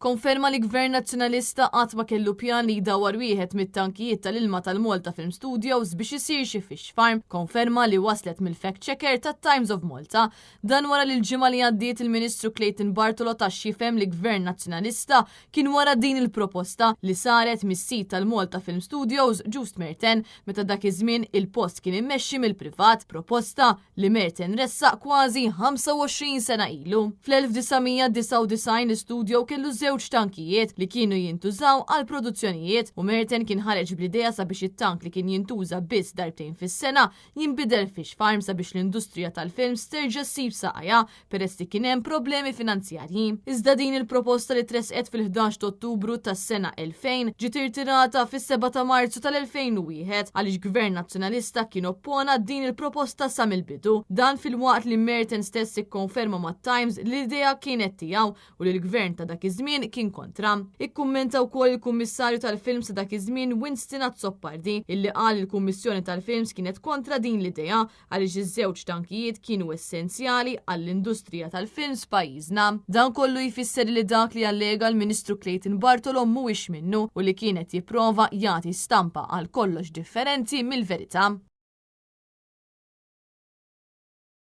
Konferma li Gvern Nazzjonalista qatt ma kellu pjan li jdawwar wieħed mit-tankijiet tal-ilma tal-Malta Film Studios biex isir xi fish farm. Konferma li waslet mill-fact checker tat-Times of Malta. Dan wara li l-ġimgħa li għaddiet il-Ministru Clayton Bartolo tax xifhem li Gvern Nazzjonalista kien wara din il-proposta li saret mis-sit tal-Malta Film Studios Just Merten meta dak iż-żmien il-post kien immexxi mill-privat, proposta li Merten ressaq kważi 25 sena ilu. Fl-1999 l-istudio kellu żewġ tankijiet li kienu jintużaw għal produzzjonijiet u Merten kien ħareġ bl-idea sabiex it-tank li kien jintuża biss darbtejn fis-sena jinbidel fish farm sabiex l-industrija tal-film sterġa' ssib saqajja peress li kien hemm problemi finanzjarji. Iżda din il-proposta li tresqet fil-11 ta' Ottubru tas-sena 2000 ġiet irtirata fis-7 ta' Marzu tal-2001 għaliex Gvern Nazzjonalista kien oppona din il-proposta sa mill-bidu. Dan fil-waqt li Merten stess ikkonferma mat-Times li l-idea kienet tiegħu u li l-Gvern ta' dak iż-żmien kien kontra. Ikkummenta wkoll il-Kummissarju tal-Films ta' dak iż-żmien Winston Azzoppardi illi qal il-Kummissjoni tal-Films kienet kontra din l-idea għaliex iż-żewġ tankijiet kienu essenzjali għall-industrija tal-films pajjiżna. Dan kollu jfisser li dak li allega l-Ministru Clayton Bartolo mhuwiex minnu u li kienet jipprova jagħti stampa għal kollox differenti mill-verità.